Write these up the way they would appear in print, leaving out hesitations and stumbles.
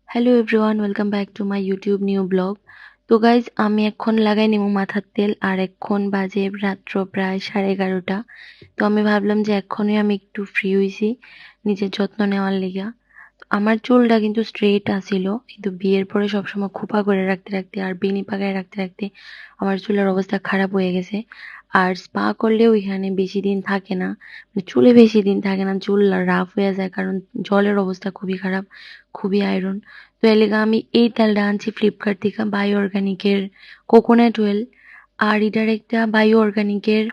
Hello everyone, welcome back to my YouTube new blog. তো guys, আমি এখন লাগাই নিব মাথার তেল, আর এখন বাজে রাত্র প্রায় 11:30। তো আমি ভাবলাম যে এখনই আমি একটু ফ্রি হইছি নিজের যত্ন নেওয়ার লিগা। আমার চুলটা কিন্তু স্ট্রেট আছিল, কিন্তু বিয়ের পরে সবসময় খোপা করে রাখতে রাখতে আর বেনি পাকায় রাখতে রাখতে আমার চুলের অবস্থা খারাপ হয়ে গেছে। আর স্পা করলেও এখানে বেশি দিন থাকে না, মানে চুলে বেশি দিন থাকে না, চুল রাফ হয়ে যায়, কারণ জলের অবস্থা খুবই খারাপ, খুবই আয়রন। তো এর লিগা আমি এই তেলটা আনছি ফ্লিপকার্ট থেকে, বায়ো অর্গানিকের কোকোনাট অয়েল। আর এটার একটা বায়ো অর্গানিকের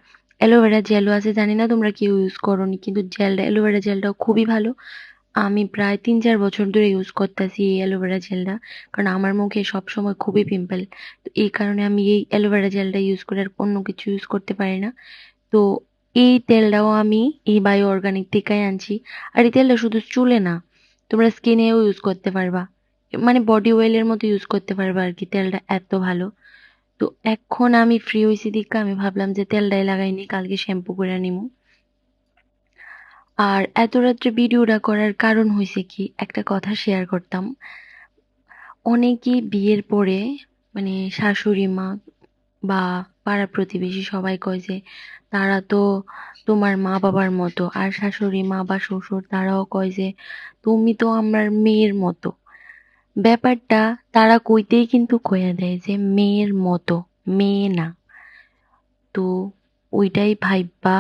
অ্যালোভেরা জেলও আছে, জানি না তোমরা কেউ ইউজ করোনি, কিন্তু জেলটা, অ্যালোভেরা জেলটাও খুবই ভালো। আমি প্রায় ৩-৪ বছর ধরে ইউজ করতেছি এই অ্যালোভেরা জেলটা, কারণ আমার মুখে সবসময় খুবই পিম্পল। তো এই কারণে আমি এই অ্যালোভেরা জেলটা ইউজ করে আর অন্য কিছু ইউজ করতে পারি না। তো এই তেলটাও আমি এই বায়ো অর্গানিক থেকেই আনছি। আর এই তেলটা শুধু চুলে না, তোমরা স্কিনেও ইউজ করতে পারবা, মানে বডি অয়েলের মতো ইউজ করতে পারবা আর কি, তেলটা এত ভালো। তো এখন আমি ফ্রি হয়েছি দিকে আমি ভাবলাম যে তেলটাই লাগাইনি, কালকে শ্যাম্পু করে নিবো। আর এত রাত্রে ভিডিওটা করার কারণ হয়েছে কি, একটা কথা শেয়ার করতাম। অনেকেই বিয়ের পরে, মানে শাশুড়ি মা বা পাড়া প্রতিবেশী সবাই কয় যে তারা তো তোমার মা বাবার মতো, আর শাশুড়ি মা বা শ্বশুর তারাও কয় যে তুমি তো আমার মেয়ের মতো। ব্যাপারটা তারা কইতেই কিন্তু কইয়া দেয় যে মেয়ের মতো, মেয়ে না। তো ওইটাই ভাইবা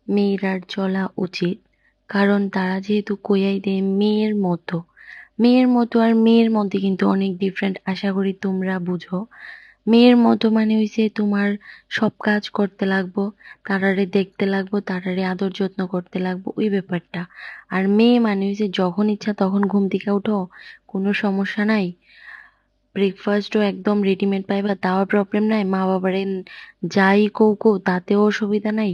মেয়েরার চলা উচিত, কারণ তারা যেহেতু কইয়াই দেয় মেয়ের মতো। মেয়ের মতো আর মেয়ের মধ্যে কিন্তু অনেক ডিফারেন্ট, আশা করি তোমরা বুঝো। মেয়ের মতো মানে হইছে তোমার সব কাজ করতে লাগবো, তারারে দেখতে লাগবো, তারারে আদর যত্ন করতে লাগবো, ওই ব্যাপারটা। আর মেয়ে মানে হইছে যখন ইচ্ছা তখন ঘুম থেকে উঠো, কোনো সমস্যা নাই, ব্রেকফাস্টও একদম রেডিমেড পাইবা, তাও প্রবলেম নাই, মা বাবারে যাই কৌ কৌ তাতেও অসুবিধা নাই,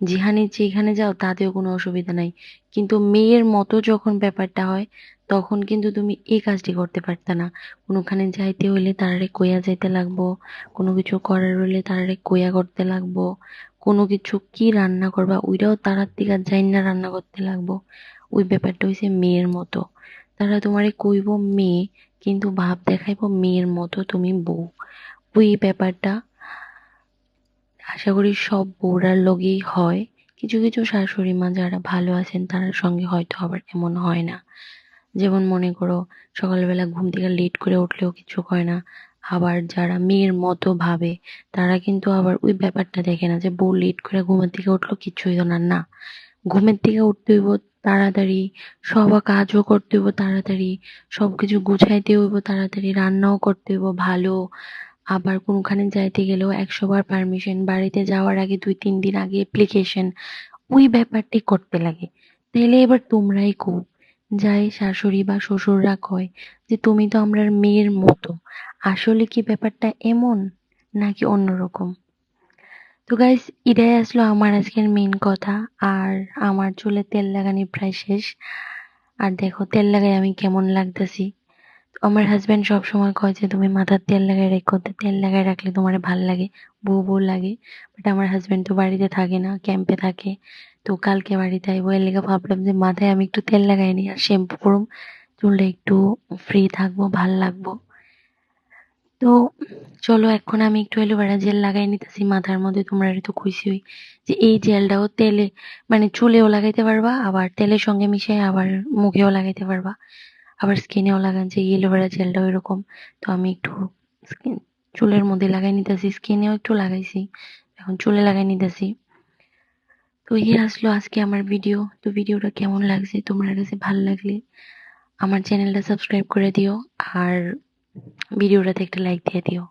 যেখানে যেখানে যাও তাতেও কোনো অসুবিধা নাই। কিন্তু মেয়ের মতো যখন ব্যাপারটা হয়, তখন কিন্তু তুমি এই কাজটি করতে পারতা না। কোনোখানে যাইতে হইলে তারারে কইয়া যাইতে লাগবো, কোনো কিছু করার হইলে তারারে কইয়া করতে লাগবো, কোনো কিছু কি রান্না করবা ওইটাও তারার দিকে যাই না রান্না করতে লাগবো। ওই ব্যাপারটা হইছে মেয়ের মতো। তারা তোমারে কইবো মেয়ে, কিন্তু ভাব দেখাইবো মেয়ের মতো তুমি বউ। ওই ব্যাপারটা আশা করি সব বউরার লগেই হয়। কিছু কিছু শাশুড়ি মা যারা ভালো আছেন তার সঙ্গে হয়তো আবার এমন হয় না। যেমন মনে করো, সকালবেলা ঘুম থেকে লেট করে উঠলেও কিছু হয় না। আবার যারা মেয়ের মতো ভাবে, তারা কিন্তু আবার ওই ব্যাপারটা দেখে না যে বউ লেট করে ঘুমের থেকে উঠলো কিছুই হলো না, না। ঘুমের থেকে উঠতে হইব তাড়াতাড়ি, সব কাজও করতে হইব তাড়াতাড়ি, সবকিছু গুছাইতে হইব তাড়াতাড়ি, রান্নাও করতে হইব ভালো। আবার কোনখানে যাইতে গেলেও 100 বার পারমিশন, বাড়িতে যাওয়ার আগে 2-3 দিন আগে অ্যাপ্লিকেশন, ওই ব্যাপারটি করতে লাগে। তাইলে এবার তোমরাই কও, যাই শাশুড়ি বা শ্বশুররা কয় যে তুমি তো আমরার মেয়ের মতো, আসলে কি ব্যাপারটা এমন নাকি অন্যরকম? তো গাইস, এটাই আসলো আমার আজকের মেইন কথা। আর আমার চুলে তেল লাগানি প্রায় শেষ। আর দেখো তেল লাগাই আমি কেমন লাগতেছি। আমার হাজবেন্ড সব সময় কয় যে তুমি মাথার তেল লাগাই রেখো, তেল লাগাই রাখলে তোমার ভাল লাগে, বউ বউ লাগে। বাট আমার হাজবেন্ড তো বাড়িতে থাকে না, ক্যাম্পে থাকে। তো কালকে বাড়িতে আইবো, এর লেগে ভাবলাম যে মাথায় আমি একটু তেল লাগাই নি আর শ্যাম্পু করুম, চুলটা একটু ফ্রি থাকবো, ভাল লাগবো। তো চলো এখন আমি একটু অ্যালোভেরা জেল লাগাই নিতেছি মাথার মধ্যে। তোমরা তো খুশি যে এই জেলটাও তেলে, মানে চুলেও লাগাইতে পারবা, আবার তেলের সঙ্গে মিশিয়ে আবার মুখেও লাগাইতে পারবা, আবার স্কিনেও লাগান, যে অ্যালোভেরা জেলটাও এরকম। তো আমি একটু স্কিন, চুলের মধ্যে লাগাই নিতেছি, স্কিনেও একটু লাগাইছি, এখন চুলে লাগাই নিতেছি। তো এই আসলো আজকে আমার ভিডিও। তো ভিডিওটা কেমন লাগছে, তোমার কাছে ভালো লাগলে আমার চ্যানেলটা সাবস্ক্রাইব করে দিও, আর ভিডিওটাতে একটা লাইক দিয়ে দিও।